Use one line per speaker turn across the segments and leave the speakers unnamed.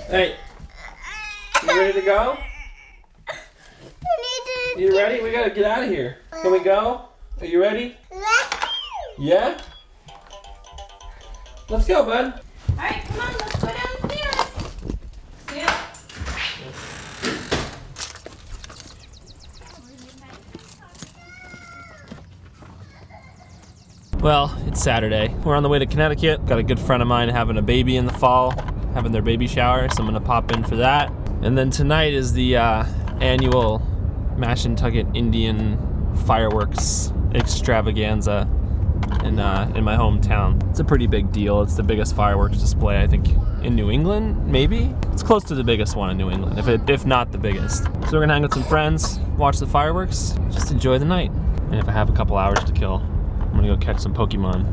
Hey, you ready to go? You ready? We gotta get out of here. Can we go? Are you ready? Yeah? Let's go, bud.
Alright, come on, let's go downstairs. Yeah.
Well, it's Saturday. We're on the way to Connecticut. Got a good friend of mine having a baby in the fall, having their baby shower, so I'm gonna pop in for that. And then tonight is the annual Mashantucket Indian fireworks extravaganza in my hometown. It's a pretty big deal. It's the biggest fireworks display, I think, in New England, maybe? It's close to the biggest one in New England, if not the biggest. So we're gonna hang with some friends, watch the fireworks, just enjoy the night. And if I have a couple hours to kill, I'm gonna go catch some Pokemon.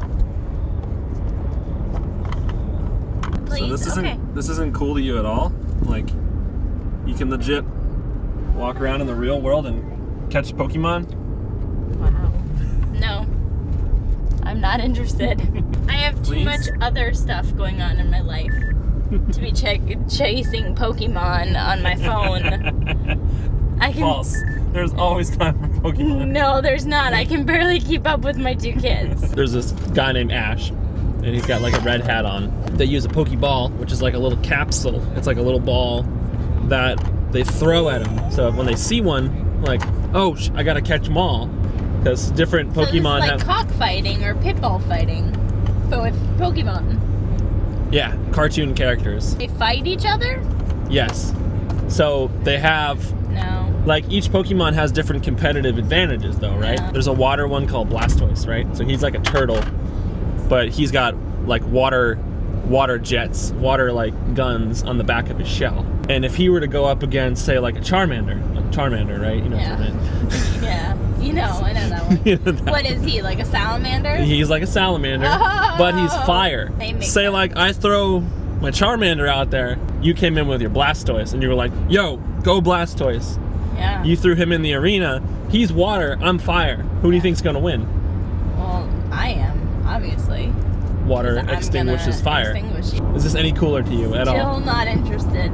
Please?
So this isn't cool to you at all? Like, you can legit walk around in the real world and catch Pokemon?
Wow. No. I'm not interested. I have too much other stuff going on in my life to be chasing Pokemon on my phone.
False. There's always time for Pokemon.
No, there's not. I can barely keep up with my 2 kids.
There's this guy named Ash, and he's got like a red hat on. They use a Pokeball, which is like a little capsule. It's like a little ball that they throw at them. So when they see one, like, oh, I gotta catch them all. Because different Pokemon
so it's like cockfighting or pitbull fighting, but with Pokemon.
Yeah, cartoon characters.
They fight each other?
Yes. So they have...
No.
Like, each Pokemon has different competitive advantages, though, right?
Yeah.
There's a water one called Blastoise, right? So he's like a turtle, but he's got, like, water jets, like, guns on the back of his shell. And if he were to go up against, say, like a Charmander, right? You know
Yeah.
what I mean?
Yeah. I know that one.
You know that
What is he, like a salamander?
He's like a salamander, but he's fire. Say, like, I throw my Charmander out there, you came in with your Blastoise, and you were like, yo, go Blastoise.
Yeah.
You threw him in the arena. He's water. I'm fire. Who do you think's gonna win?
Well, I am, obviously.
Water extinguishes fire. Is this any cooler to you at all?
Still not interested.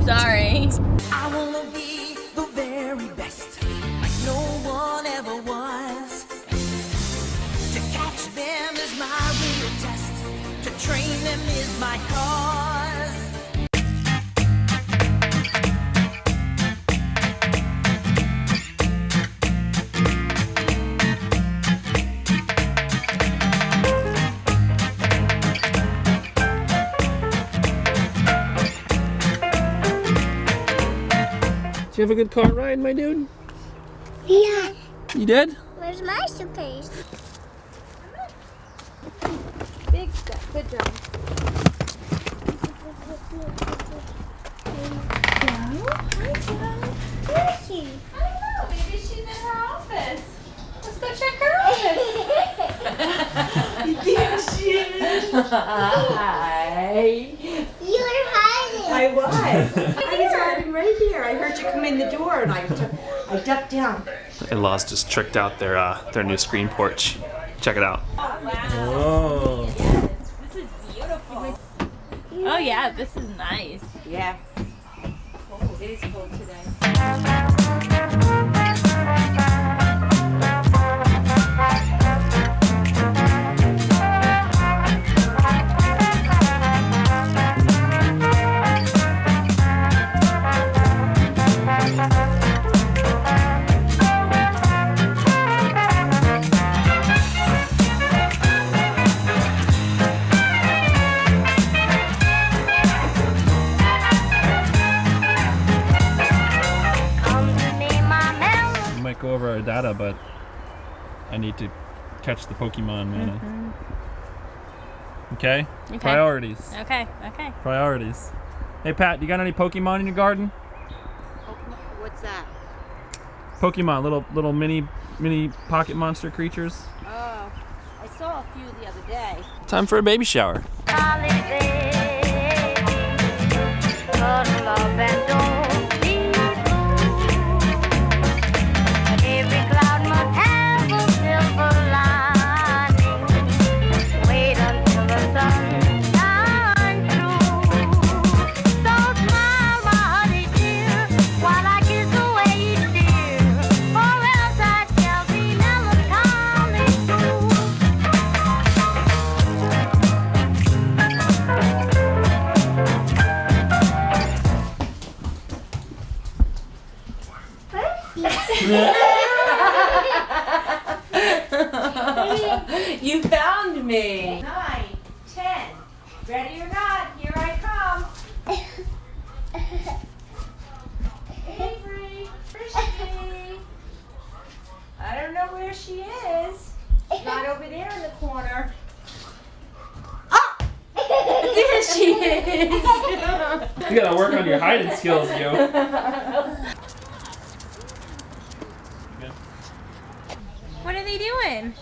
Sorry.
I wanna be the very best, like no one ever was. To catch them is my real test. To train them is my cause.
Did you have a good car ride, my dude?
Yeah.
You did?
Where's my suitcase?
Big step. Good job.
Hi, Joe. Where is she?
I don't know. Maybe she's in her office. Let's go check her office.
There she is. Hi.
You were hiding.
I was hiding right here. I heard you come in the door and I ducked down.
In-laws just tricked out their new screen porch. Check it out.
Oh.
Oh.
This is beautiful. Oh yeah, this is nice.
Yeah.
It is cold today.
Go over our data, but I need to catch the Pokemon, man. Okay? Priorities.
Okay.
Priorities. Hey Pat, you got any Pokemon in your garden?
What's that?
Pokemon, little mini pocket monster creatures.
Oh, I saw a few the other day.
Time for a baby shower.
you're not. Here I come. Avery, where is she? I don't know where she is. She's not over there in the corner. Oh! There she is.
You gotta work on your hiding skills, yo.
What are they doing?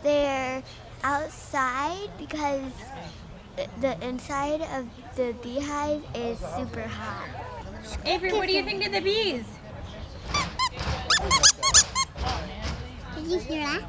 They're outside because the inside of the beehive is super hot.
Avery, what do you think of the bees?
Did you hear that?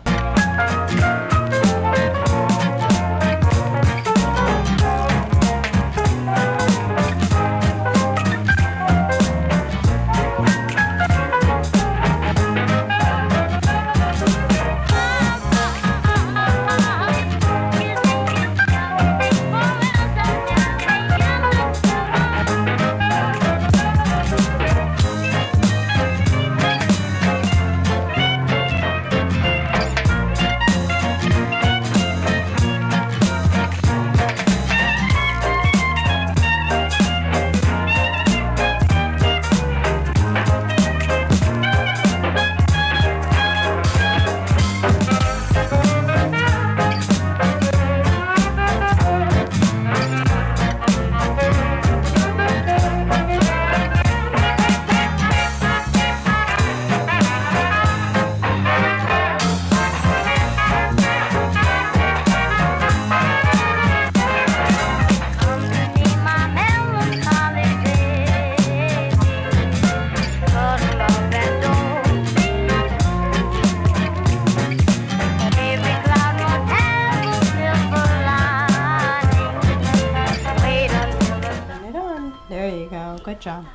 Good job.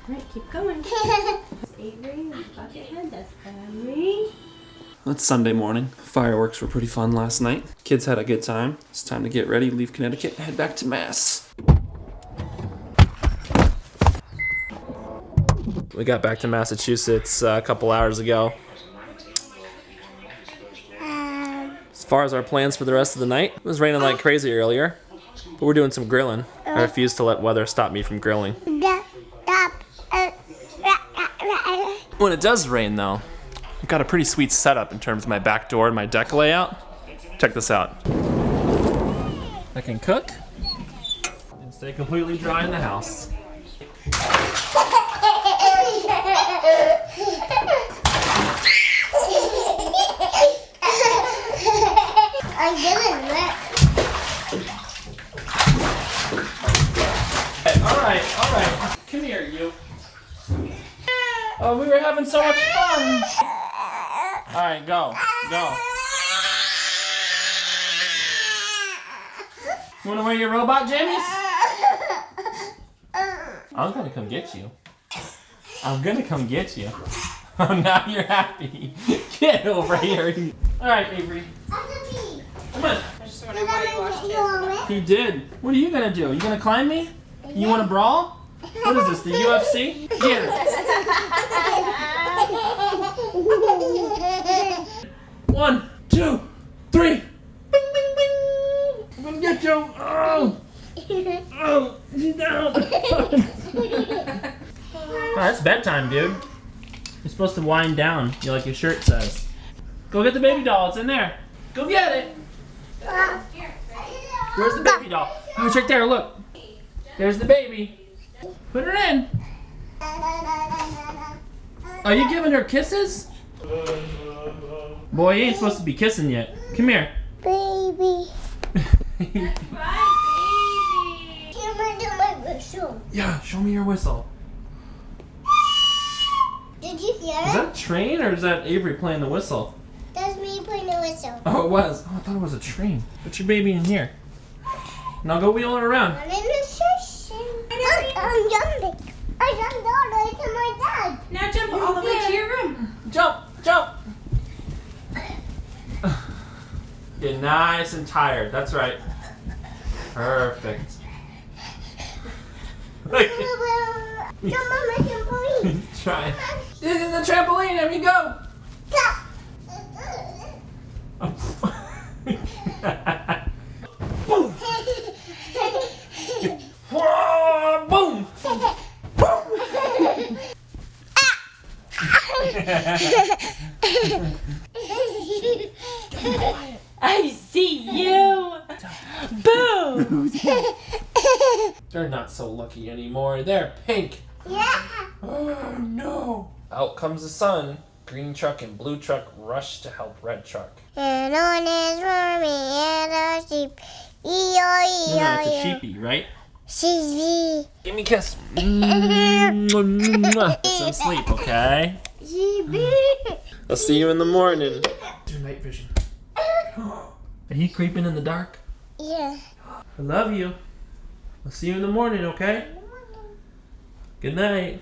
All right, keep going. Avery, above your head. That's family.
It's Sunday morning. Fireworks were pretty fun last night. Kids had a good time. It's time to get ready, leave Connecticut, and head back to Mass. We got back to Massachusetts a couple hours ago. As far as our plans for the rest of the night, it was raining like crazy earlier, but we're doing some grilling. I refuse to let weather stop me from grilling. When it does rain though, I've got a pretty sweet setup in terms of my back door and my deck layout. Check this out. I can cook and stay completely dry in the house.
I'm getting wet.
All right. Come here, you. Oh, we were having so much fun. All right, go. You wanna wear your robot jammies? I'm gonna come get you. Oh, now you're happy. Get over here. All right, Avery. Come on.
I just wonder why you watched it.
He did. What are you gonna do? You gonna climb me? You wanna brawl? What is this, the UFC? Get it. 1, 2, 3. Bing, bing, bing. I'm gonna get you. Oh, she's down. Oh, it's bedtime, dude. You're supposed to wind down, like your shirt says. Go get the baby doll. It's in there. Go get it. Where's the baby doll? Oh, it's right there. Look. There's the baby. Put her in. Are you giving her kisses? Boy, you ain't supposed to be kissing yet. Come here.
Baby.
Bye, baby.
Can I do my whistle?
Yeah, show me your whistle.
Did you hear
Is
it?
that a train or is that Avery playing the whistle?
That's me playing the whistle.
Oh, it was. Oh, I thought it was a train. Put your baby in here. Now go wheel it around.
I'm in the session. I'm jumping. I jumped all the way to my dad.
Now jump all the way to your room.
Jump. Get nice and tired. That's right. Perfect.
Jump on my trampoline.
Try. This is the trampoline. There we go.
I see you. Boo.
They're not so lucky anymore. They're pink.
Yeah.
Oh no. Out comes the sun. Green truck and blue truck rush to help red truck.
And on is for me and a sheep.
No, it's a
E-O-E-O-E.
sheepy, right?
Sheepy.
Give me a kiss. Some sleep, okay?
Sheepy.
I'll see you in the morning. Do night vision. Are you creeping in the dark?
Yeah.
I love you. I'll see you in the morning, okay? Good night.